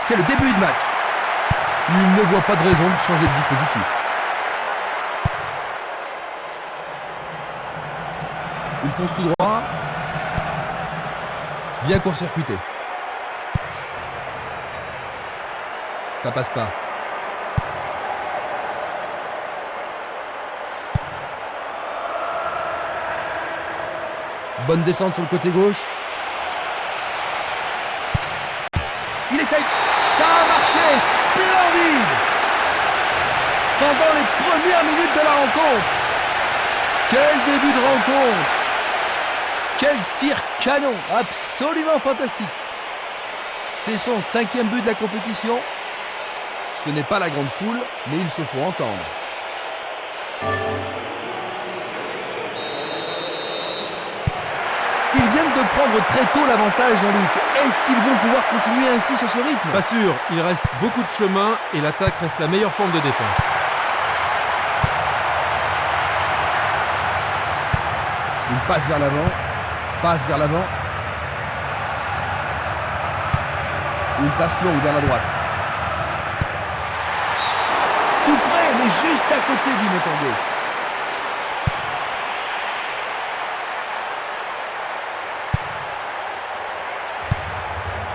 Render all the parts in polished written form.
C'est le début de match. Il ne voit pas de raison de changer de dispositif. Il fonce tout droit. Bien court-circuité. Ça passe pas. Bonne descente sur le côté gauche. Il essaye. Ça a marché. Splendide. Pendant les premières minutes de la rencontre. Quel début de rencontre. Quel tir canon. Absolument fantastique. C'est son 5e but de la compétition. Ce n'est pas la grande foule, mais il se faut entendre. Ils viennent de prendre très tôt l'avantage, Jean-Luc. Est-ce qu'ils vont pouvoir continuer ainsi sur ce rythme? Pas sûr, il reste beaucoup de chemin et l'attaque reste la meilleure forme de défense. Une passe vers l'avant. Passe vers l'avant. Une passe longue vers la droite. Tout près, mais juste à côté du Montangé.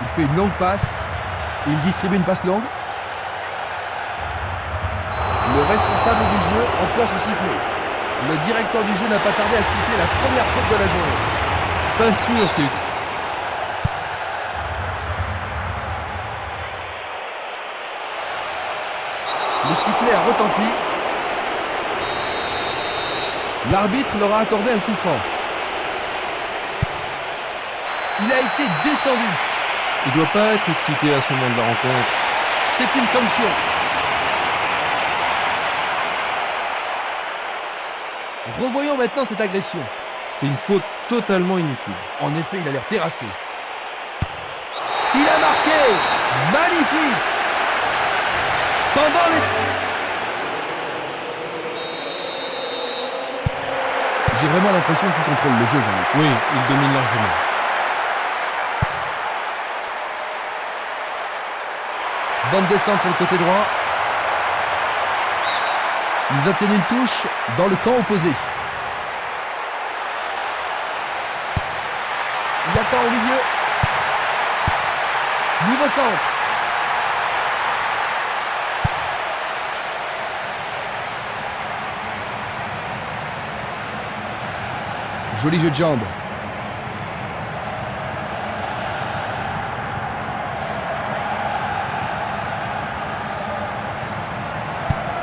Il fait une longue passe. Il distribue une passe longue. Le responsable du jeu emploie son sifflet. Le directeur du jeu n'a pas tardé à siffler la première faute de la journée. Pas sûr que... Le sifflet a retenti. L'arbitre leur a accordé un coup franc. Il a été descendu. Il doit pas être excité à ce moment de la rencontre. C'est une sanction. Revoyons maintenant cette agression. C'était une faute totalement inutile. En effet, il a l'air terrassé. Il a marqué. Magnifique. Pendant les... J'ai vraiment l'impression qu'il contrôle le jeu, Jean-Luc. Oui, il domine largement. Bonne descente sur le côté droit. Nous obtenons une touche dans le camp opposé. Il attend au milieu. Nouveau centre. Joli jeu de jambes.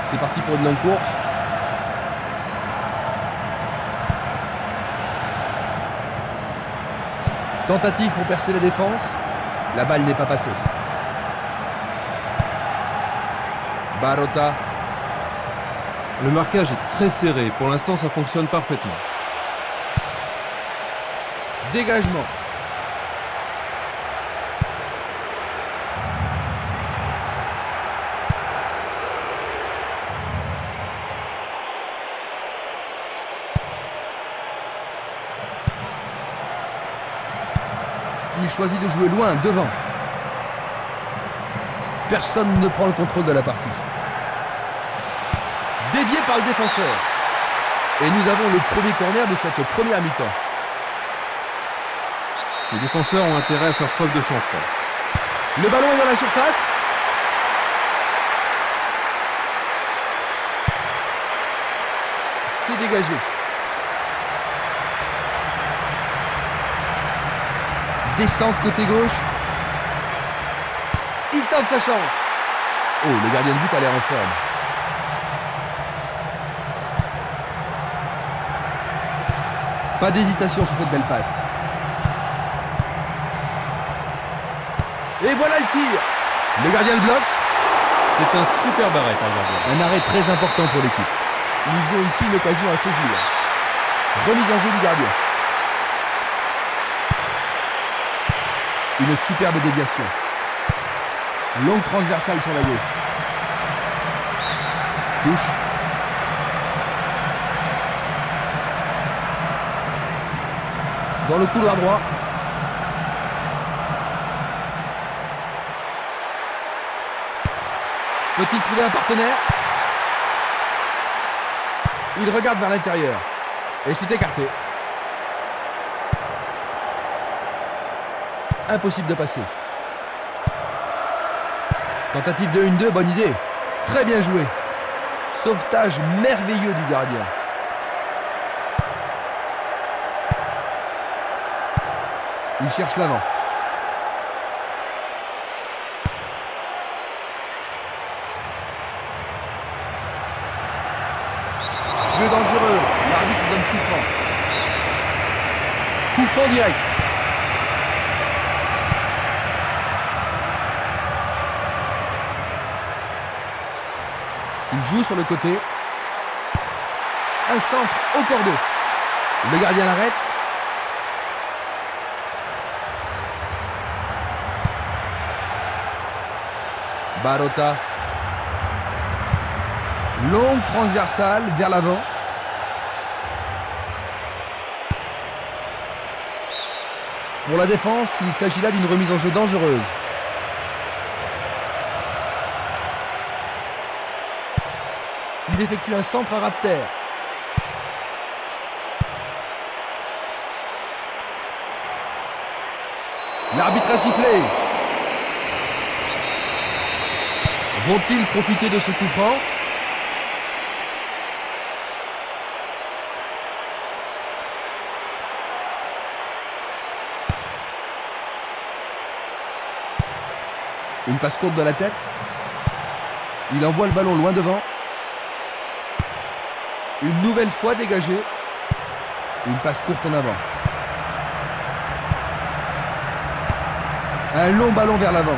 C'est parti pour une longue course. Tentative pour percer la défense. La balle n'est pas passée. Barota. Le marquage est très serré. Pour l'instant, ça fonctionne parfaitement. Dégagement. Il choisit de jouer loin, devant. Personne ne prend le contrôle de la partie. Dévié par le défenseur. Et nous avons le premier corner de cette première mi-temps. Les défenseurs ont intérêt à faire preuve de sang-froid. Le ballon est dans la surface. C'est dégagé. Descente côté gauche. Il tente sa chance. Oh, le gardien de but a l'air en forme. Pas d'hésitation sur cette belle passe. Et voilà le tir. Le gardien le bloque. C'est un super arrêt par le gardien. Un arrêt très important pour l'équipe. Ils ont ici une occasion à saisir. Remise en jeu du gardien. Une superbe déviation. Longue transversale sur la gauche. Touche. Dans le couloir droit. Peut-il trouver un partenaire? Il regarde vers l'intérieur. Et c'est écarté. Impossible de passer. Tentative de 1-2, bonne idée. Très bien joué. Sauvetage merveilleux du gardien. Il cherche l'avant. Jeu dangereux. L'arbitre donne coup franc. Coup franc direct. Il joue sur le côté. Un centre au cordeau. Le gardien l'arrête. Barota. Longue transversale vers l'avant. Pour la défense, il s'agit là d'une remise en jeu dangereuse. Il effectue un centre à ras de terre. L'arbitre a sifflé. Vont-ils profiter de ce coup franc? Une passe courte de la tête. Il envoie le ballon loin devant. Une nouvelle fois dégagé. Une passe courte en avant. Un long ballon vers l'avant.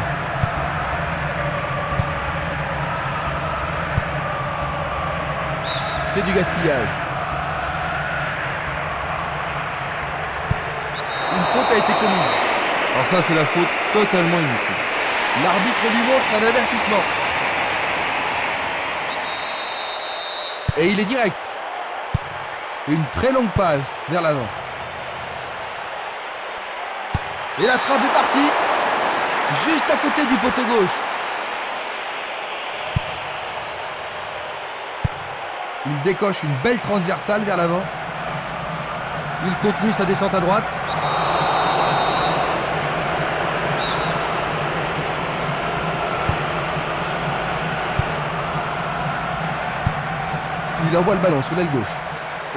C'est du gaspillage. Une faute a été commise. Alors ça, c'est la faute totalement inutile. L'arbitre lui montre un avertissement. Et il est direct. Une très longue passe vers l'avant. Et la trappe est partie. Juste à côté du poteau gauche. Il décoche une belle transversale vers l'avant. Il continue sa descente à droite. Il envoie le ballon sur l'aile gauche.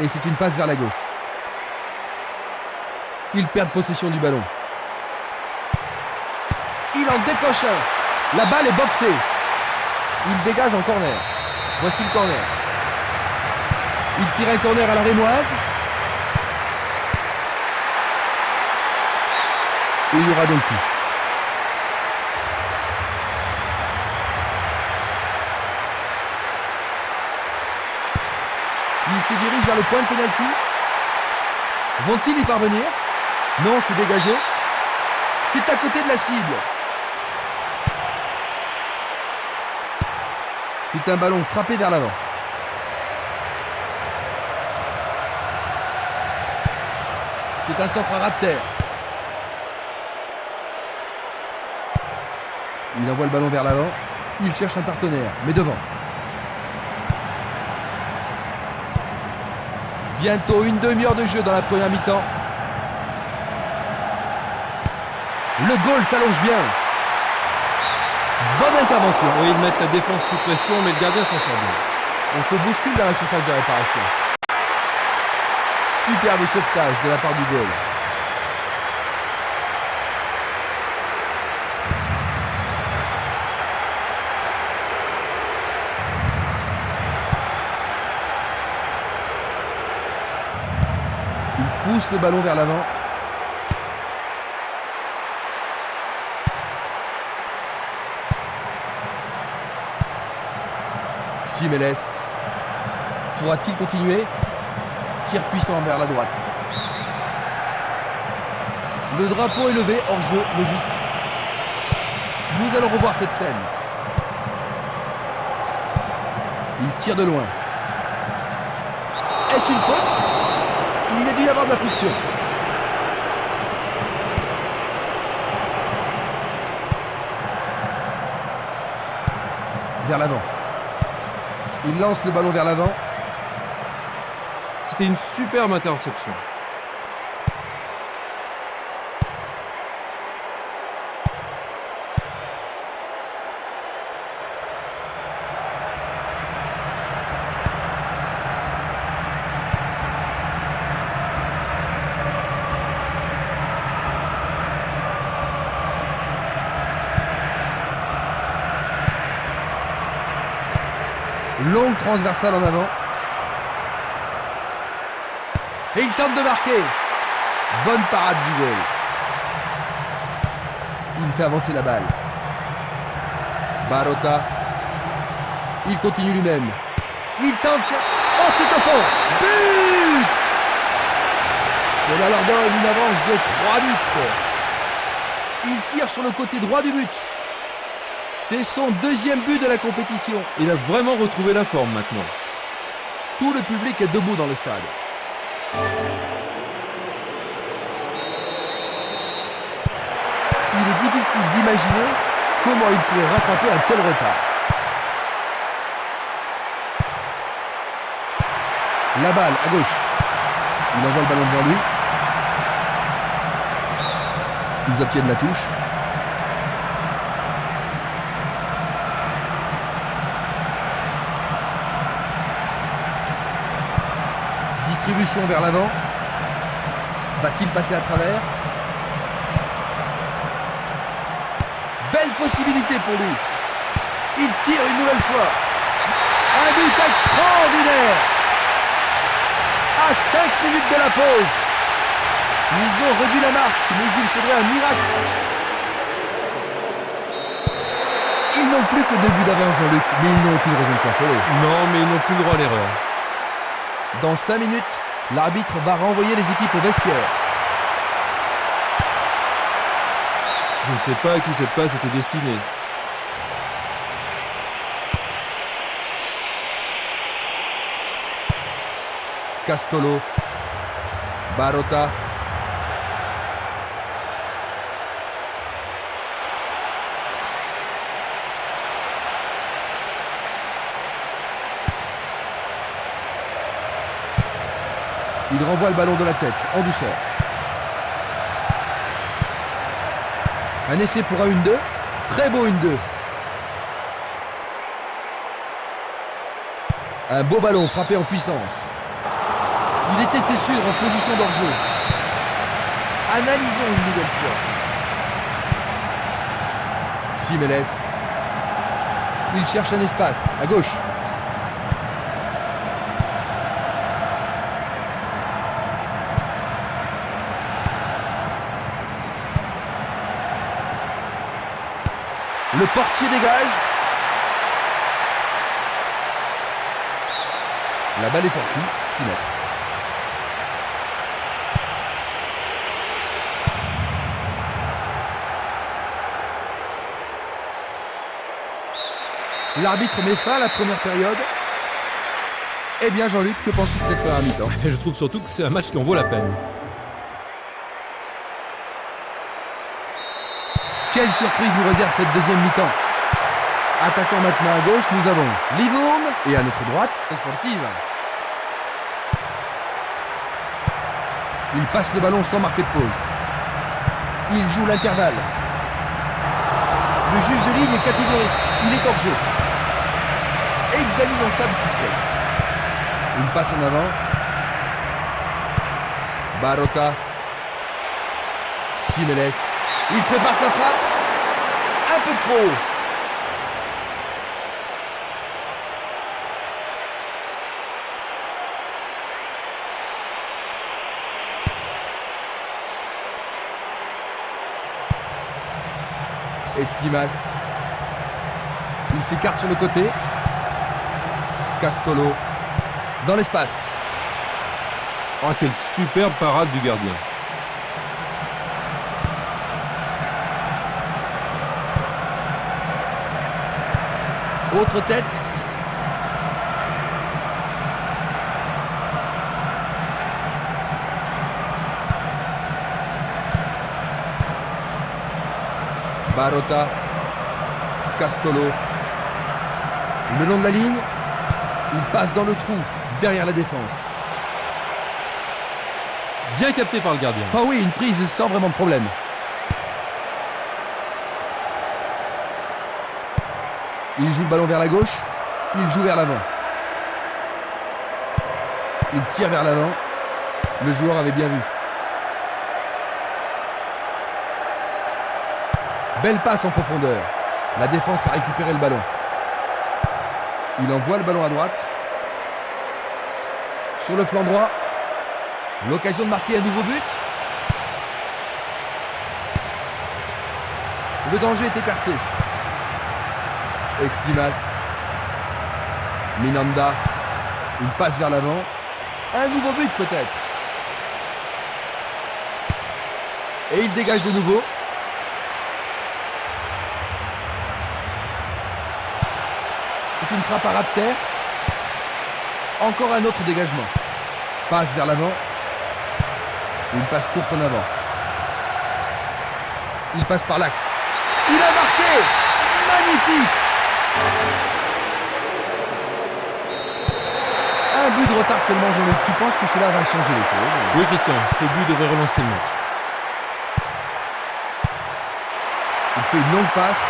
Et c'est une passe vers la gauche. Ils perdent possession du ballon. Il en décoche un. La balle est boxée. Il dégage en corner. Voici le corner. Il tire un corner à la rémoise. Et il y aura donc touche. Il se dirige vers le point de pénalty. Vont-ils y parvenir? Non, c'est dégagé. C'est à côté de la cible. C'est un ballon frappé vers l'avant. C'est un centre à ras de terre. Il envoie le ballon vers l'avant. Il cherche un partenaire, mais devant. Bientôt une demi-heure de jeu dans la première mi-temps. Le goal s'allonge bien. Bonne intervention. Oui, ils mettent la défense sous pression, mais le gardien s'en sort bien. On se bouscule dans la surface de réparation. Superbe sauvetage de la part du goal. Il pousse le ballon vers l'avant. Simeles. Pourra-t-il continuer? Tir puissant vers la droite. Le drapeau est levé, hors jeu, logique. Nous allons revoir cette scène. Il tire de loin. Est-ce une faute? Il y a dû y avoir de la friction. vers l'avant. Il lance le ballon vers l'avant. C'était une superbe interception. Longue transversale en avant. Et il tente de marquer. Bonne parade du goal. Il fait avancer la balle. Barota. Il continue lui-même. Il tente. Oh, c'est au fond. But! Cela leur donne une avance de 3 buts. Il tire sur le côté droit du but. C'est son deuxième but de la compétition. Il a vraiment retrouvé la forme maintenant. Tout le public est debout dans le stade. Il est difficile d'imaginer comment il pourrait rattraper un tel retard. La balle à gauche. Il envoie le ballon devant lui. Ils obtiennent la touche. Distribution vers l'avant. Va-t-il passer à travers? Belle possibilité pour lui. Il tire une nouvelle fois. Un but extraordinaire. À 5 minutes de la pause. Ils ont réduit la marque, mais il faudrait un miracle. Ils n'ont plus que 2 buts d'avance, Jean-Luc, mais ils n'ont aucune raison de s'affoler. Non, mais ils n'ont plus le droit à l'erreur. Dans 5 minutes, l'arbitre va renvoyer les équipes au vestiaire. Je ne sais pas à qui cette passe était destinée. Castolo. Barota. Il renvoie le ballon de la tête, en douceur. Un essai pour un 1-2. Très beau 1-2. Un beau ballon frappé en puissance. Il était, c'est sûr, en position d'hors-jeu. Analysons une nouvelle fois. Simeles. Il cherche un espace, à gauche. Le portier dégage. La balle est sortie, 6 mètres. L'arbitre met fin à la première période. Eh bien Jean-Luc, que penses-tu de cette première mi-temps? Je trouve surtout que c'est un match qui en vaut la peine. Quelle surprise nous réserve cette deuxième mi-temps. Attaquant maintenant à gauche, nous avons Livourne et à notre droite, Sportive. Il passe le ballon sans marquer de pause. Il joue l'intervalle. Le juge de ligne est catégorique. Il est hors jeu. Examinons ça de plus près. Une passe en avant. Barota. Simeles. Il prépare sa frappe. Un peu trop. Espimas. Il s'écarte sur le côté. Castolo. Dans l'espace. Oh, quelle superbe parade du gardien. Autre tête. Barota. Castolo. Le long de la ligne, il passe dans le trou, derrière la défense. Bien capté par le gardien. Oh oui, une prise sans vraiment de problème. Il joue le ballon vers la gauche, il joue vers l'avant. Il tire vers l'avant. Le joueur avait bien vu. Belle passe en profondeur. La défense a récupéré le ballon. Il envoie le ballon à droite. Sur le flanc droit, l'occasion de marquer un nouveau but. Le danger est écarté. Esquimas. Minanda. Une passe vers l'avant. Un nouveau but peut-être. Et il dégage de nouveau. C'est une frappe à ras de terre. Encore un autre dégagement. Passe vers l'avant. Une passe courte en avant. Il passe par l'axe. Il a marqué. Magnifique. Un but de retard seulement, Jean-Luc. Tu penses que cela va changer les choses? Oui, Christian, ce but devrait relancer le match. Il fait une longue passe.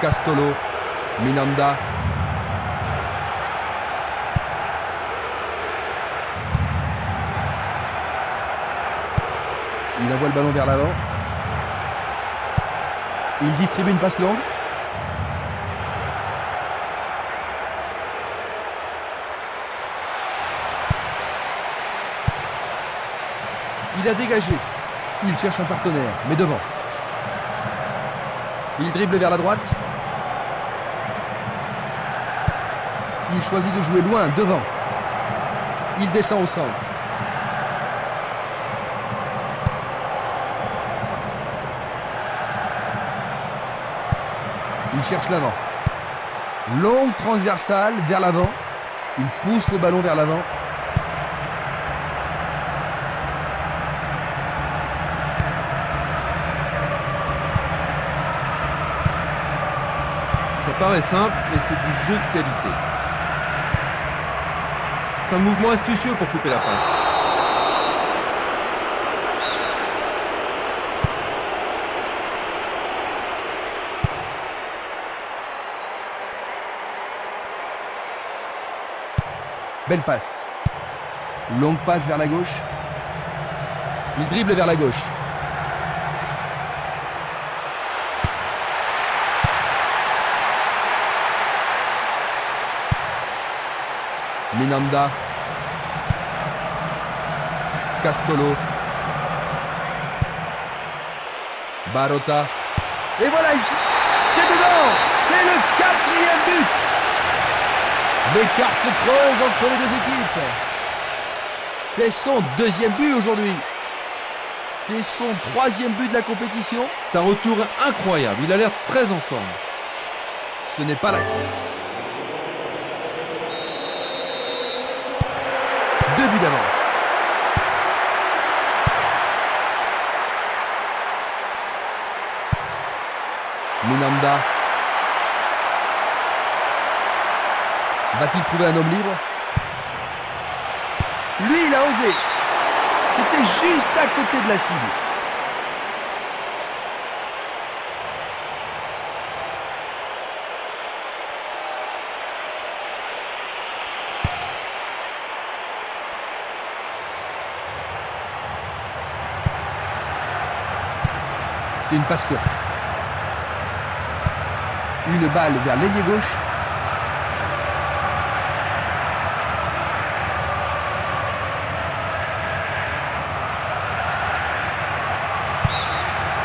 Castolo, Minanda. Il envoie le ballon vers l'avant. Il distribue une passe longue. Il a dégagé. Il cherche un partenaire, mais devant. Il dribble vers la droite. Il choisit de jouer loin, devant. Il descend au centre. Il cherche l'avant. Longue transversale vers l'avant. Il pousse le ballon vers l'avant. Ça paraît simple, mais c'est du jeu de qualité. C'est un mouvement astucieux pour couper la passe. Belle passe. Longue passe vers la gauche. Il dribble vers la gauche. Minanda. Castolo. Barota. Et voilà, c'est dedans. C'est le 4e but. L'écart se creuse entre les deux équipes. C'est son 2e but aujourd'hui. C'est son 3e but de la compétition. C'est un retour incroyable. Il a l'air très en forme. Ce n'est pas la... 2 buts d'avance. Minanda. Va-t-il trouver un homme libre? Lui, il a osé. C'était juste à côté de la cible. C'est une passe courte. Une balle vers l'ailier gauche.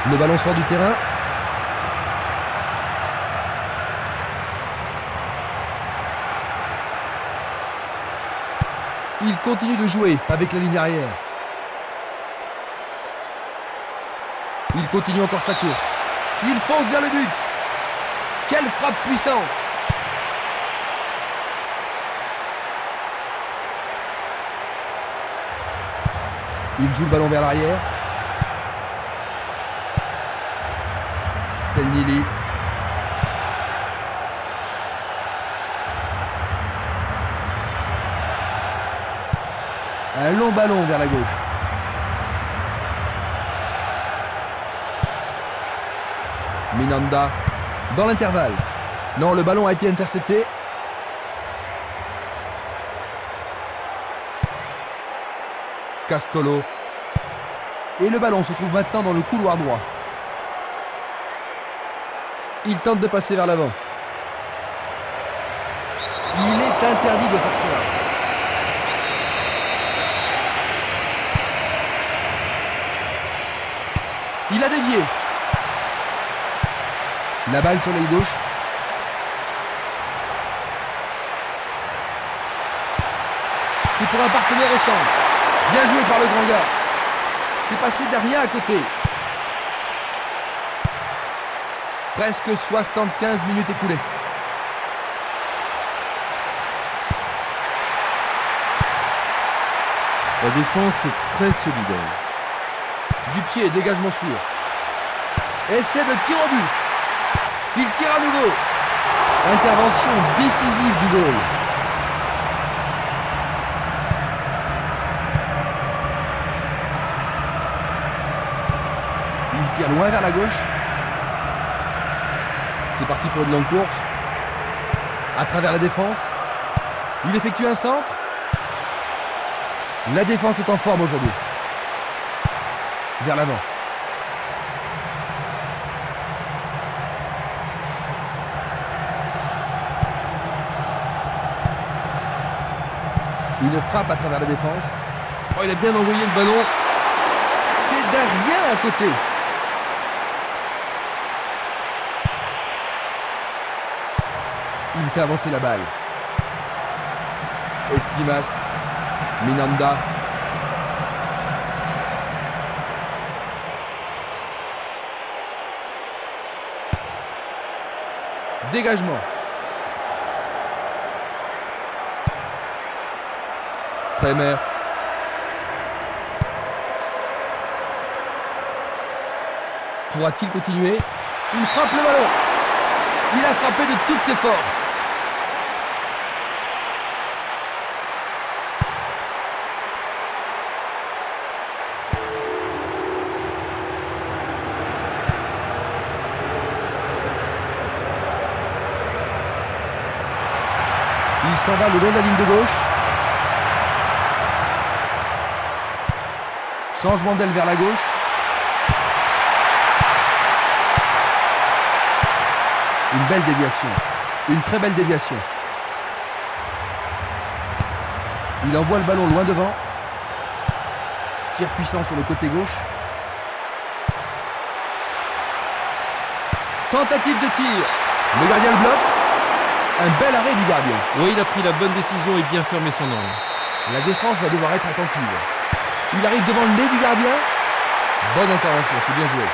Le ballon sort du terrain. Il continue de jouer avec la ligne arrière. Il continue encore sa course. Il fonce vers le but. Quelle frappe puissante! Il joue le ballon vers l'arrière. Selnili. Un long ballon vers la gauche. Minanda dans l'intervalle. Non, le ballon a été intercepté. Castolo. Et le ballon se trouve maintenant dans le couloir droit. Il tente de passer vers l'avant. Il est interdit de faire cela. Il a dévié. La balle sur l'aile gauche. C'est pour un partenaire au centre. Bien joué par le grand gars. C'est passé derrière à côté. Presque 75 minutes écoulées. La défense est très solidaire. Du pied, dégagement sûr. Essai de tir au but. Il tire à nouveau. Intervention décisive du goal. Il tire loin vers la gauche. C'est parti pour une longue course. À travers la défense. Il effectue un centre. La défense est en forme aujourd'hui. Vers l'avant. Une frappe à travers la défense. Oh, il a bien envoyé le ballon. C'est derrière à côté. Il fait avancer la balle. Esquimas. Minanda. Dégagement. Stremer. Pourra-t-il continuer? Il frappe le ballon. Il a frappé de toutes ses forces. Il s'en va le long de la ligne de gauche. Changement d'aile vers la gauche. Une belle déviation. Une très belle déviation. Il envoie le ballon loin devant. Tir puissant sur le côté gauche. Tentative de tir. Le gardien le bloque. Un bel arrêt du gardien. Oui, il a pris la bonne décision et bien fermé son angle. La défense va devoir être attentive. Il arrive devant le nez du gardien. Bonne intervention, c'est bien joué.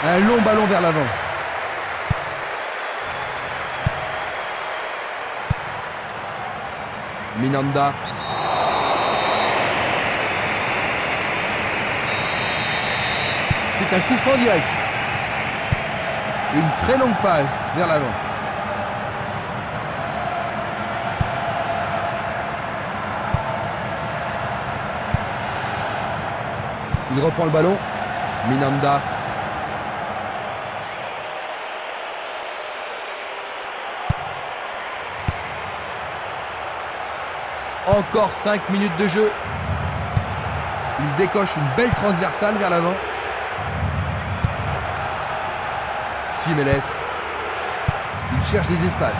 Un long ballon vers l'avant. Minanda. C'est un coup franc direct. Une très longue passe vers l'avant. Il reprend le ballon. Minanda. Encore 5 minutes de jeu. Il décoche une belle transversale vers l'avant. Simeles. Il cherche des espaces.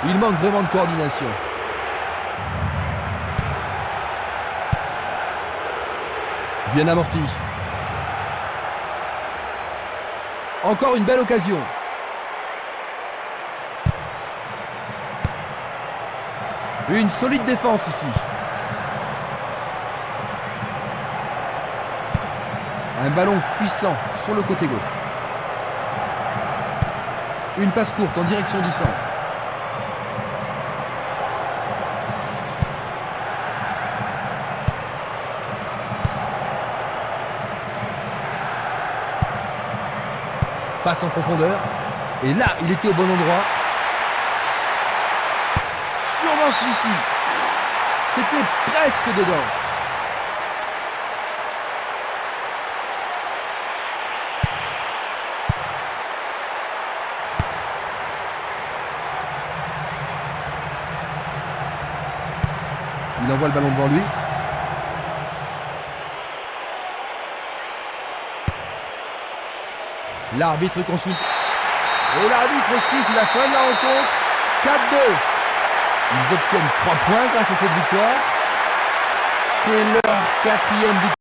Il manque vraiment de coordination. Bien amorti. Encore une belle occasion. Une solide défense ici. Un ballon puissant sur le côté gauche. Une passe courte en direction du centre. Passe en profondeur. Et là, il était au bon endroit. Sûrement celui-ci. C'était presque dedans. Il envoie le ballon devant lui. L'arbitre consulte. Et l'arbitre siffle la fin de la rencontre. 4-2. Ils obtiennent 3 points grâce à cette victoire. C'est leur 4e victoire.